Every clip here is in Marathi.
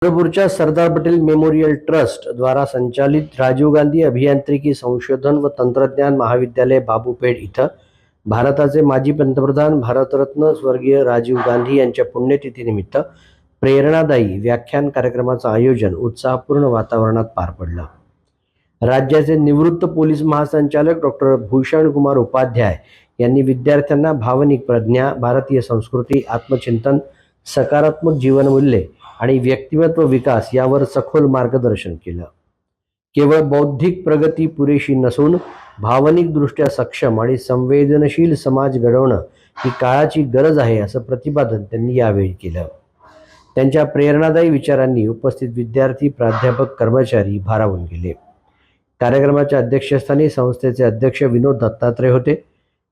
चंद्रपूरच्या सरदार पटेल मेमोरियल ट्रस्ट द्वारा संचालित राजीव गांधी अभियांत्रिकी संशोधन व तंत्रज्ञान महाविद्यालय बाबूपेठ इथं भारताचे माजी पंतप्रधान भारतरत्न स्वर्गीय राजीव गांधी यांच्या पुण्यतिथीनिमित्त प्रेरणादायी व्याख्यान कार्यक्रमाचं आयोजन उत्साहपूर्ण वातावरणात पार पडलं. राज्याचे निवृत्त पोलीस महासंचालक डॉक्टर भूषण कुमार उपाध्याय यांनी विद्यार्थ्यांना भावनिक प्रज्ञा, भारतीय संस्कृती, आत्मचिंतन, सकारात्मक जीवनमूल्ये आणि व्यक्तिमत्व विकास यावर सखोल मार्गदर्शन केलं. केवळ बौद्धिक प्रगती पुरेशी नसून भावनिकदृष्ट्या सक्षम आणि संवेदनशील समाज घडवणं ही काळाची गरज आहे असं प्रतिपादन त्यांनी यावेळी केलं. त्यांच्या प्रेरणादायी विचारांनी उपस्थित विद्यार्थी, प्राध्यापक, कर्मचारी भारावून गेले. कार्यक्रमाच्या अध्यक्षस्थानी संस्थेचे अध्यक्ष विनोद दत्तात्रय होते.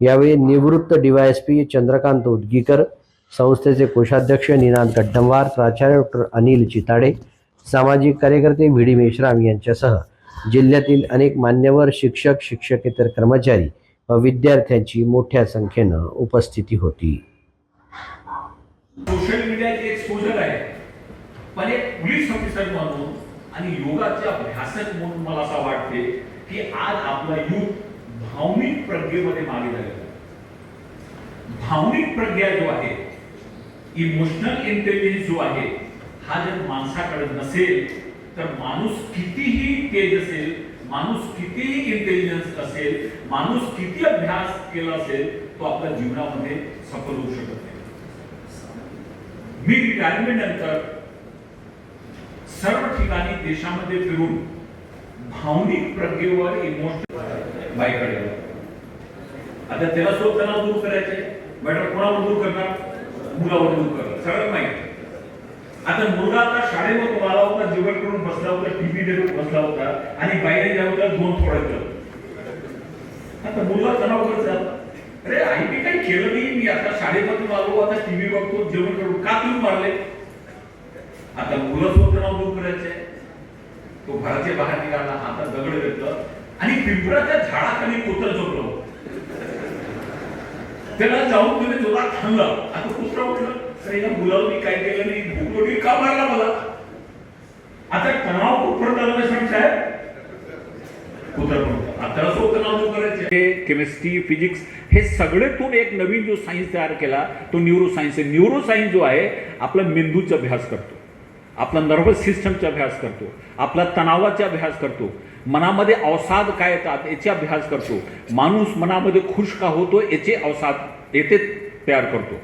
यावेळी निवृत्त DYSP चंद्रकांत उदगीकर, संस्थेचे कोषाध्यक्ष निनाद गड्डमवार, प्राचार्य डॉक्टर अनिल चिताडे, सामाजिक कार्यकर्ते VD मेश्राम यांच्यासह जिल्ह्यातील अनेक मान्यवर, शिक्षक, शिक्षकेतर कर्मचारी व विद्यार्थ्यांची मोठ्या संख्येनं उपस्थिती होती. सोशल मीडियाचे एक्सपोजर आहे, पण एक पोलीस ऑफिसर म्हणून आणि योगाचे अभ्यासक म्हणून मला असं वाटते की आज आपला युथ भावनिक प्रज्ञेमध्ये मागे झालेला आहे. भावनिक प्रज्ञा जो आहे, इमोशनल इंटेलिजन्स जो आहे, हा जर माणसाकडे नसेल तर माणूस कितीही तेज असेल, माणूस कितीही इंटेलिजन्स असेल, माणूस किती अभ्यास केला असेल, तो आपल्या जीवनामध्ये सफल होऊ शकत नाही. मी रिटायरमेंट नंतर सर्व ठिकाणी देशामध्ये फिरून भावनिक प्रज्ञेवर, इमोशनल बाईकडे आता त्याला स्वतःला दूर करायचे, बॅटर कोणावर दूर करणार? मुलावर दूर करणार. सगळं माहिती. आता मुलगा आता शाळेवर आला होता, जेवण करून बसला होता, टीव्ही देखून बसला होता आणि बाहेर जाऊ होता, दोन फोडायचं. आता मुलगा तणाव करत, अरे आई मी काही केलं नाही, मी आता शाळेमधून आलो, आता टीव्ही बघतो, जेवण करून का तुम्ही मारले? आता मुलाचं तणाव दूर करायचंय. तो घराच्या बाहेर निघाला, हातात दगड घेतलं आणि पिंपळाच्या झाडाखाली कुत्रं झोपलं. त्याला जाऊन तुम्ही जोरात थांबला. आता कुत्रा उठलं, अरे या मुलाला मी काय केलं नाही, भूकलोटी का मारला मला? आता तणाव कुठपर्यंत आला नाही साहेब? कुत्रा आता तणाव दूर करायचे. केमिस्ट्री, फिजिक्स हे सगळेतून एक नवीन जो सायन्स तयार केला तो न्यूरोसायन्स आहे. न्यूरोसायन्स जो आहे आपला मेंदूचा अभ्यास करतो, आपला नर्वस सिस्टमचा अभ्यास करतो, आपला तणावाचा अभ्यास करतो, मनामध्ये अवसाद काय येतात याचा अभ्यास करतो, माणूस मनामध्ये खुश का होतो याचे अवसाद येथे तयार करतो.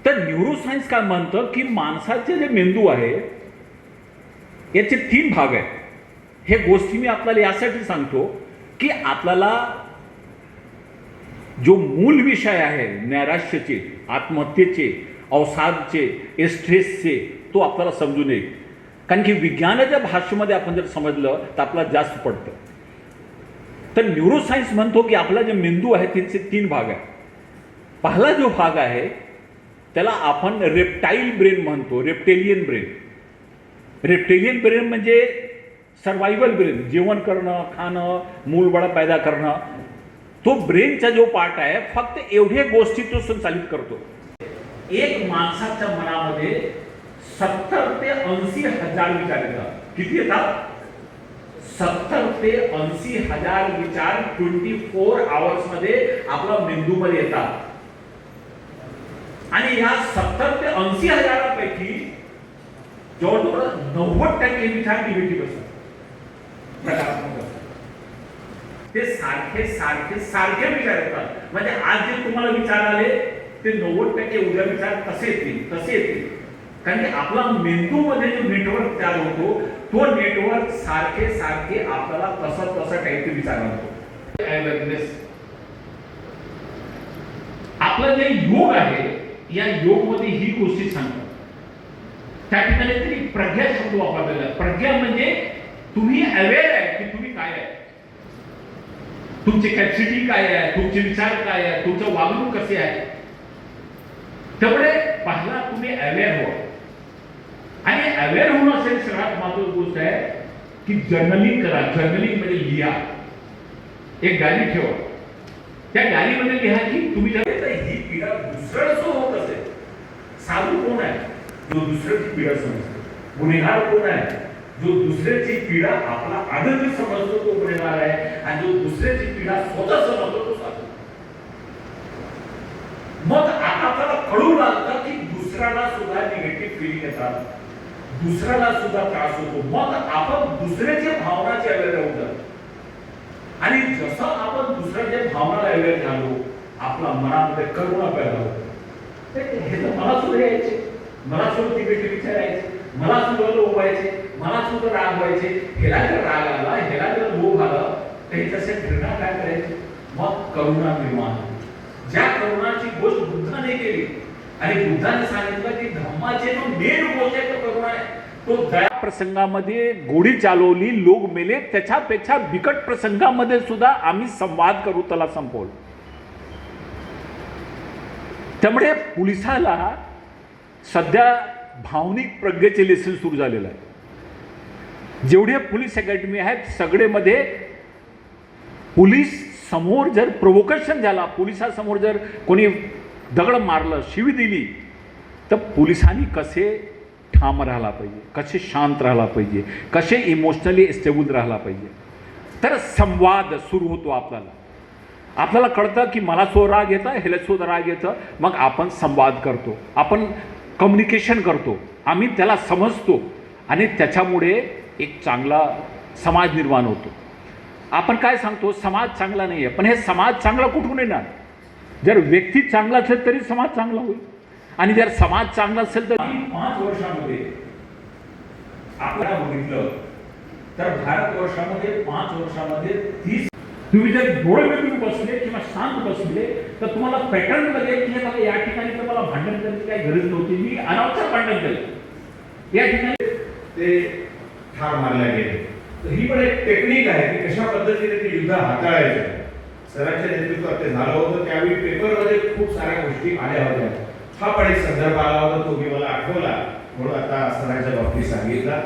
तर न्यूरोसायन्स काय म्हणतं की माणसाचे जे मेंदू आहे याचे 3 भाग आहेत. हे गोष्टी मी आपल्याला यासाठी सांगतो की आपल्याला जो मूल विषय आहे नैराश्याचे, आत्महत्येचे, अवसादचे, स्ट्रेसचे, तो आपल्याला समजून येईल. कारण की विज्ञानाच्या भाषेमध्ये आपण जर समजलं तर आपल्याला जास्त पडतं. तर न्यूरोसायन्स म्हणतो की आपला जे मेंदू आहे त्याचे 3 भाग आहे. पहिला जो भाग आहे त्याला आपण रेप्टाईल ब्रेन म्हणतो, रेप्टेलियन ब्रेन. रेप्टेलियन ब्रेन म्हणजे सर्वायवल ब्रेन, जेवण करणं, खाणं, मूलबाळ पैदा करणं. तो ब्रेनचा जो पार्ट आहे फक्त एवढ्या गोष्टी तो संचालित करतो. एक माणसाच्या मनामध्ये 70 ते 80 हजार विचार येतात. किती येतात? 70 ते 80 हजार विचार 24 आवर्स मध्ये आपला मेंदूमध्ये येतात. आणि या 70 ते 80 हजारापैकी जवळजवळ 90% विचार निगेटिव्ह असतात, नकारात्मक असतात. ते सारखे सारखे सारखे विचार येतात. म्हणजे आज जे तुम्हाला विचार आले ते 90% उद्या विचार तसे येतील. कारण की आपला मेंदूमध्ये जो नेटवर्क तयार होतो तो नेटवर्क सारखे सारखे आपल्याला तसं काहीतरी विचार आणतो. आपलं जे योग आहे या योग मध्ये ही गोष्टी सांगतात. त्या ठिकाणी तरी प्रज्ञा शब्द वापरलेला आहे. प्रज्ञा म्हणजे तुम्ही अवेअर आहे की तुम्ही काय आहे, तुमची कॅपॅसिटी काय आहे, तुमचे विचार काय आहे, तुमचं वागणूक कसे आहे. त्यामुळे पहिला तुम्ही अवेअर व्हा. आणि अवेअर होण्यासाठी सगळ्यात महत्त्वाची गोष्ट आहे की जर्नलिंग करा. जर्नलिंग म्हणजे लिहा. एक डायरी ठेवा. त्या डायरीमध्ये लिहा की तुम्ही ही पीडा दुसऱ्याला होत असेल, साधू कोण आहे जो दुसऱ्याची पीडा समजतो. गुन्हेगार कोण आहे? जो दुसऱ्याची पीडा आपला आनंद समजतो तो गुन्हेगार आहे, आणि जो दुसऱ्याची पीडा स्वतः समजतो तो साधू. मग आता आपल्याला कळू लागतं की दुसऱ्याला सुद्धा निगेटिव्ह फिलिंग येतात, दुसऱ्याला सुद्धा त्रास होतो. मग आपण दुसऱ्याच्या भावनाचे अवेअर होतात, आणि जसं आपण दुसऱ्याच्या भावनाला अवेअर झालो आपला मनामध्ये करुणा पैदा होतो. हे तर मला सुद्धा यायचे, मला सुद्धा निगेटिव्ह विचार यायचे, मला सुद्धा लोभ व्हायचे, मला सुद्धा राग व्हायचे. ह्याला जर राग आला, ह्याला जर लोभ आला, तर ह्याच्यासाठी घृणा काय करायची? मग करुणा निर्माण. ज्या करुणाची गोष्ट बुद्धाने केली, आणि बुद्धाने सांगितलं की धम्माचे जो मेन गोष्ट आहे तो करुणा आहे. तो दया प्रसंगामध्ये गोडी चालवली, लोक मेले, त्याच्यापेक्षा बिकट प्रसंगामध्ये सुद्धा आम्ही संवाद करू, त्याला संपवलं. त्यामुळे पोलिसाला सध्या भावनिक प्रज्ञेचे लेसन सुरू झालेलं आहे. जेवढे पोलीस अकॅडमी आहेत सगळेमध्ये पोलीस समोर जर प्रोवोकेशन झाला, पोलिसासमोर जर कोणी दगड मारलं, शिवी दिली, तर पोलिसांनी कसे ठाम राहायला पाहिजे, कसे शांत राहायला पाहिजे, कसे इमोशनली स्टेबल राहायला पाहिजे, तर संवाद सुरू होतो. आपल्याला कळतं की मला सो राग येतं, ह्याला सुद्धा राग येतं. मग आपण संवाद करतो, आपण कम्युनिकेशन करतो, आम्ही त्याला समजतो, आणि त्याच्यामुळे एक चांगला समाज निर्माण होतो. आपण काय सांगतो, समाज चांगला नाही आहे, पण हे समाज चांगला कुठून येणार? जर व्यक्ती चांगला असेल तरी समाज चांगला होईल, आणि जर समाज चांगला असेल तर 5 वर्षामध्ये आपल्याला बघितलं तर भारतवर्षामध्ये 5 वर्षामध्ये 30, तुम्ही जर डोळे मिटून बसले किंवा शांत बसले तर तुम्हाला पॅटर्न लागेल की हे मला या ठिकाणी तर मला भांडण करण्याची काही गरज नव्हती, मी अनावश्यक भांडण केलं, या ठिकाणी ते ठार मारले गेले. तर ही पण एक टेक्निक आहे की कशा पद्धतीने ते युद्ध हाताळायचं. सरांच्या नेतृत्वात ते झालं होतं, त्यावेळी पेपरमध्ये खूप साऱ्या गोष्टी आल्या होत्या. हा पण एक संदर्भ आला होता, तो मी मला आठवला म्हणून आता सरांच्या बाबतीत सांगितला.